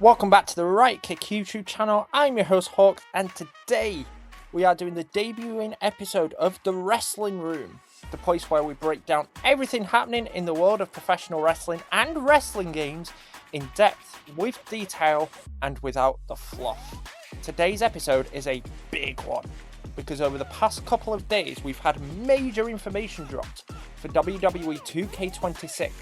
Welcome back to the Right Kick YouTube channel. I'm your host Hawk, and today we are doing the debuting episode of The Wrestling Room, the place where we break down everything happening in the world of professional wrestling and wrestling games in depth, with detail, and without the fluff. Today's episode is a big one, because over the past couple of days we've had major information dropped for WWE 2K26,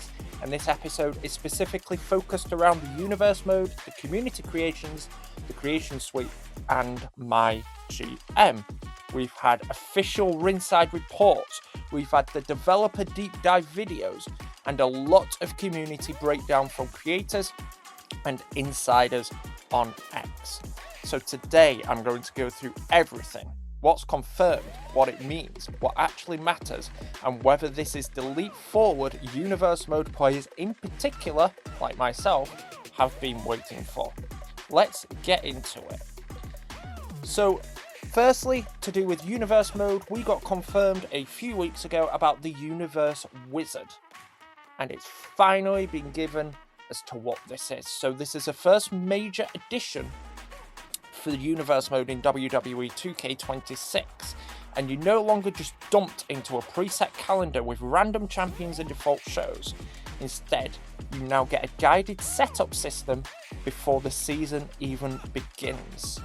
and this episode is specifically focused around the Universe Mode, the Community Creations, the Creation Suite, and MyGM. We've had official ringside reports, we've had the developer deep dive videos, and a lot of community breakdown from creators and insiders on X. So today I'm going to go through everything. What's confirmed, what it means, what actually matters, and whether this is the leap forward Universe Mode players in particular, like myself, have been waiting for. Let's get into it. So, firstly, to do with Universe Mode, we got confirmed a few weeks ago about the Universe Wizard, and it's finally been given as to what this is. So this is the first major addition for the Universe Mode in WWE 2K26, and you're no longer just dumped into a preset calendar with random champions and default shows. Instead, you now get a guided setup system before the season even begins.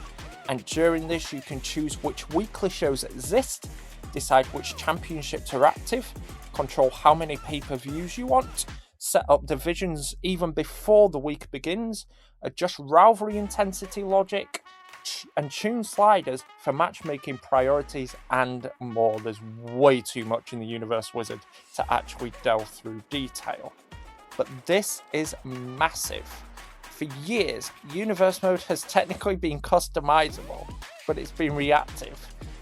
And during this, you can choose which weekly shows exist, decide which championships are active, control how many pay-per-views you want, set up divisions even before the week begins, adjust rivalry intensity logic, and tune sliders for matchmaking priorities, and more. There's way too much in the Universe Wizard to actually delve through detail. But this is massive. For years, Universe Mode has technically been customizable, but it's been reactive.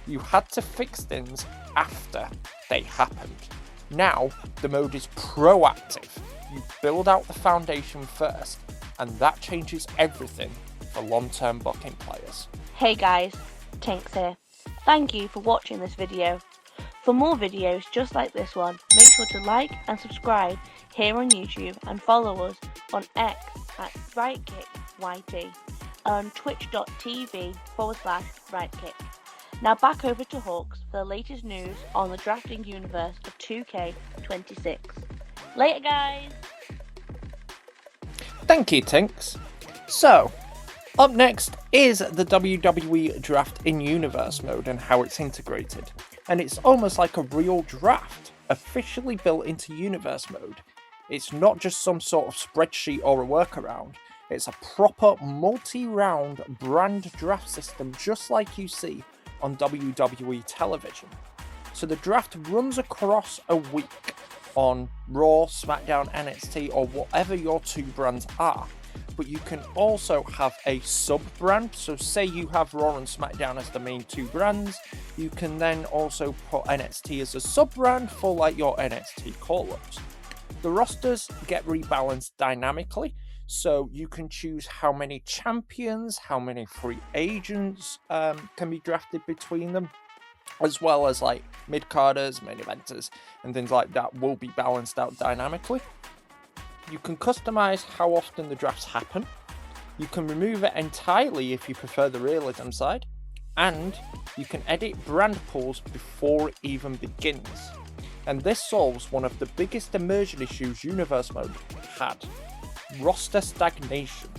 You had to fix things after they happened. Now, the mode is proactive. You build out the foundation first, and that changes everything for long-term booking players. Hey guys, Tinks here. Thank you for watching this video. For more videos just like this one, make sure to like and subscribe here on YouTube, and follow us on X at RightKickYT and on twitch.tv/RightKick. Now back over to Hawks for the latest news on the drafting universe of 2K26. Later guys! Thank you, Tinks. So, up next is the WWE Draft in Universe Mode and how it's integrated. And it's almost like a real draft, officially built into Universe Mode. It's not just some sort of spreadsheet or a workaround. It's a proper multi-round brand draft system, just like you see on WWE television. So the draft runs across a week on Raw, SmackDown, NXT, or whatever your two brands are. But you can also have a sub-brand. So say you have Raw and SmackDown as the main two brands, you can then also put NXT as a sub-brand for like your NXT call-ups. The rosters get rebalanced dynamically, so you can choose how many champions, how many free agents can be drafted between them, as well as like mid-carders, main eventers, and things like that will be balanced out dynamically. You can customize how often the drafts happen. You can remove it entirely if you prefer the realism side, and you can edit brand pools before it even begins. And this solves one of the biggest immersion issues Universe Mode had: roster stagnation.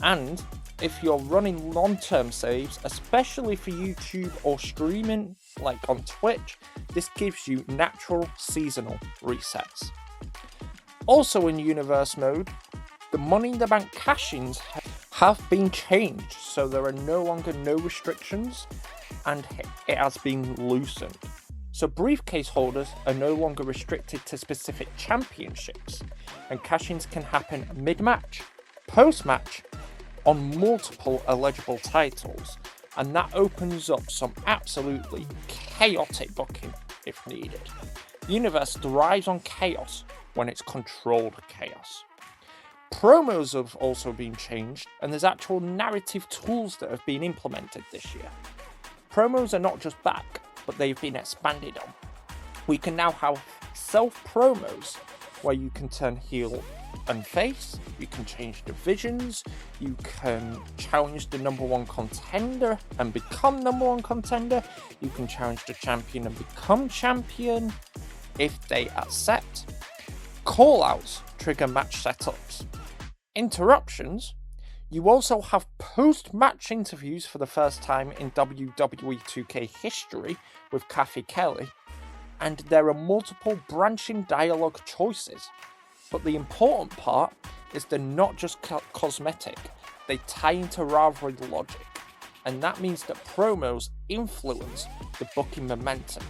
And if you're running long-term saves, especially for YouTube or streaming like on Twitch, this gives you natural seasonal resets. Also in Universe Mode, the Money in the Bank cash-ins have been changed, so there are no longer no restrictions, and it has been loosened. So briefcase holders are no longer restricted to specific championships, and cash-ins can happen mid-match, post-match, on multiple eligible titles, and that opens up some absolutely chaotic booking if needed. Universe thrives on chaos when it's controlled chaos. Promos have also been changed, and there's actual narrative tools that have been implemented this year. Promos are not just back, but they've been expanded on. We can now have self-promos where you can turn heel and face, you can change divisions, you can challenge the number one contender and become number one contender, you can challenge the champion and become champion if they accept. Callouts trigger match setups. Interruptions. You also have post-match interviews for the first time in WWE 2K history with Kathy Kelly, and there are multiple branching dialogue choices. But the important part is they're not just cosmetic, they tie into rivalry logic, and that means that promos influence the booking momentum.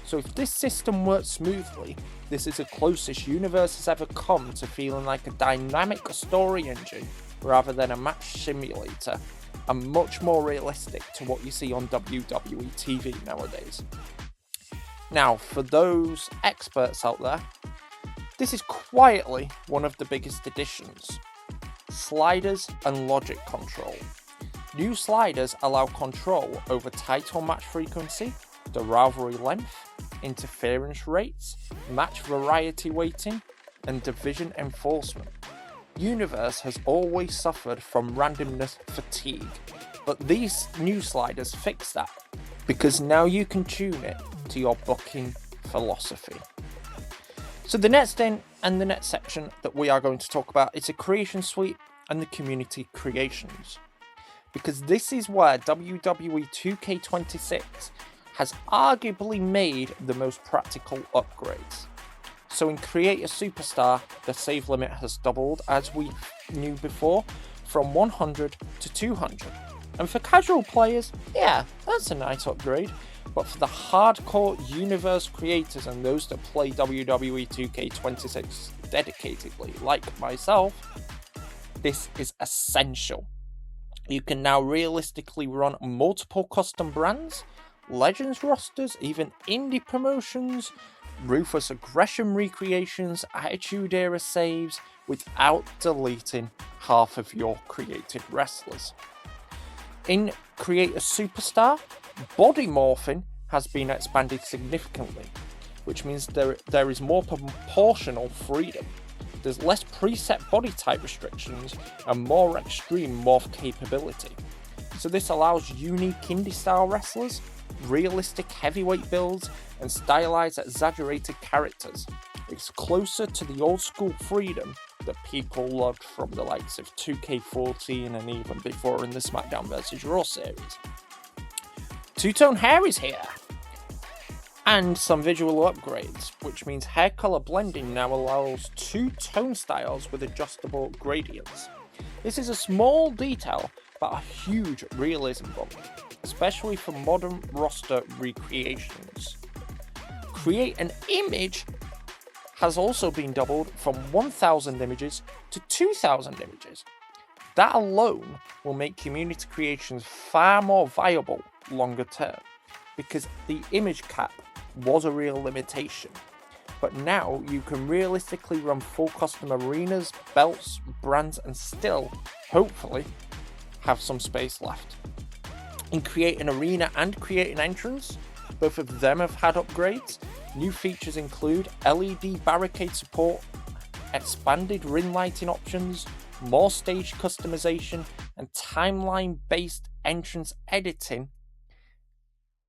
So if this system works smoothly, this is the closest Universe has ever come to feeling like a dynamic story engine rather than a match simulator, and much more realistic to what you see on WWE TV nowadays. Now, for those experts out there, this is quietly one of the biggest additions. Sliders and logic control. New sliders allow control over title match frequency, the rivalry length, interference rates, match variety weighting, and division enforcement. Universe has always suffered from randomness fatigue, but these new sliders fix that, because now you can tune it to your booking philosophy. So the next thing and the next section that we are going to talk about is the creation suite and the community creations, because this is where WWE 2K26 has arguably made the most practical upgrades. So in Create a Superstar, the save limit has doubled, as we knew before, from 100 to 200. And for casual players, yeah, that's a nice upgrade. But for the hardcore Universe creators and those that play WWE 2K26 dedicatedly, like myself, this is essential. You can now realistically run multiple custom brands, Legends rosters, even indie promotions, Ruthless Aggression recreations, Attitude Era saves, without deleting half of your created wrestlers. In Create a Superstar, body morphing has been expanded significantly, which means there is more proportional freedom. There's less preset body type restrictions and more extreme morph capability. So this allows unique indie style wrestlers, realistic heavyweight builds, and stylized exaggerated characters. It's closer to the old school freedom that people loved from the likes of 2K14 and even before in the SmackDown vs. Raw series. Two-tone hair is here, and some visual upgrades, which means hair color blending now allows two tone styles with adjustable gradients. This is a small detail, but a huge realism bump, especially for modern roster recreations. Create an image has also been doubled from 1,000 images to 2,000 images. That alone will make community creations far more viable longer term, because the image cap was a real limitation. But now you can realistically run full custom arenas, belts, brands, and still, hopefully, have some space left. In Create an Arena and Create an Entrance, both of them have had upgrades. New features include LED barricade support, expanded ring lighting options, more stage customization, and timeline-based entrance editing,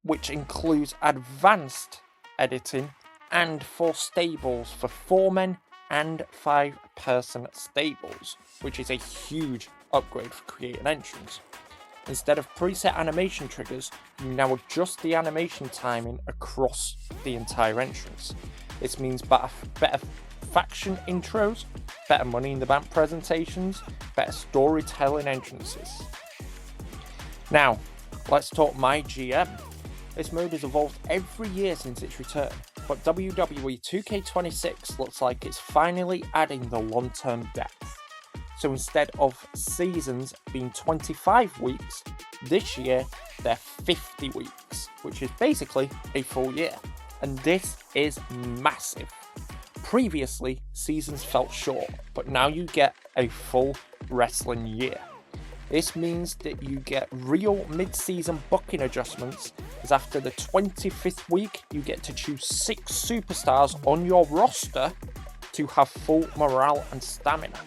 which includes advanced editing and 4 stables for 4-man and 5-person stables, which is a huge upgrade for Create an Entrance. Instead of preset animation triggers, you now adjust the animation timing across the entire entrance. This means better faction intros, better Money in the Bank presentations, better storytelling entrances. Now, let's talk MyGM. This mode has evolved every year since its return, but WWE 2K26 looks like it's finally adding the long-term depth. So instead of seasons being 25 weeks, this year they're 50 weeks, which is basically a full year. And this is massive. Previously, seasons felt short, but now you get a full wrestling year. This means that you get real mid-season booking adjustments, as after the 25th week, you get to choose 6 superstars on your roster to have full morale and stamina.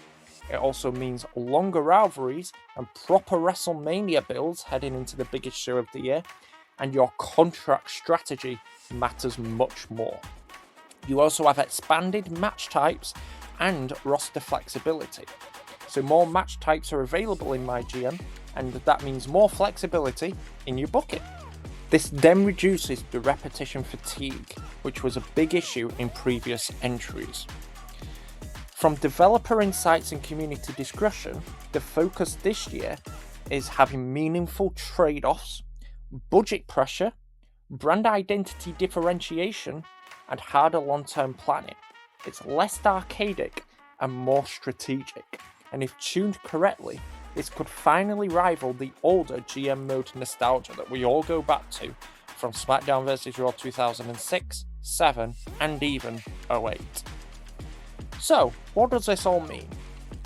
It also means longer rivalries and proper WrestleMania builds heading into the biggest show of the year, and your contract strategy matters much more. You also have expanded match types and roster flexibility. So more match types are available in MyGM, and that means more flexibility in your booking. This then reduces the repetition fatigue, which was a big issue in previous entries. From developer insights and community discussion, the focus this year is having meaningful trade-offs, budget pressure, brand identity differentiation, and harder long-term planning. It's less arcadic and more strategic, and if tuned correctly, this could finally rival the older GM mode nostalgia that we all go back to from SmackDown vs. Raw 2006, 7, and even 08. So, what does this all mean?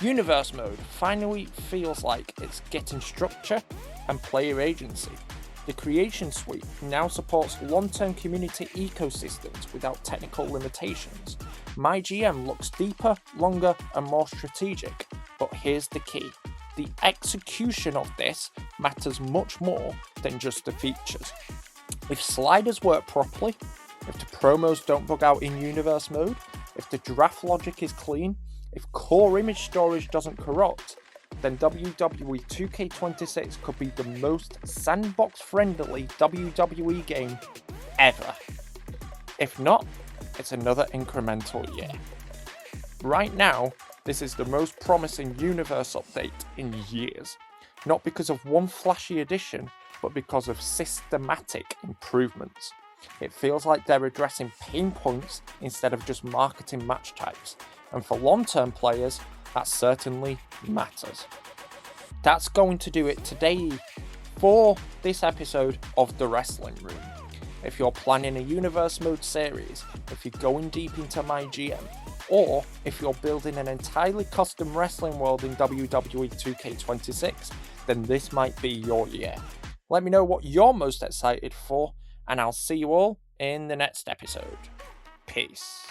Universe mode finally feels like it's getting structure and player agency. The Creation Suite now supports long-term community ecosystems without technical limitations. MyGM looks deeper, longer, and more strategic, but here's the key. The execution of this matters much more than just the features. If sliders work properly, if the promos don't bug out in universe mode, if the draft logic is clean, if core image storage doesn't corrupt, then WWE 2K26 could be the most sandbox-friendly WWE game ever. If not, it's another incremental year. Right now, this is the most promising universe update in years, not because of one flashy addition, but because of systematic improvements. It feels like they're addressing pain points instead of just marketing match types, and for long-term players, that certainly matters. That's going to do it today for this episode of The Wrestling Room. If you're planning a universe mode series, if you're going deep into MyGM, or if you're building an entirely custom wrestling world in WWE 2K26, then this might be your year. Let me know what you're most excited for, and I'll see you all in the next episode. Peace.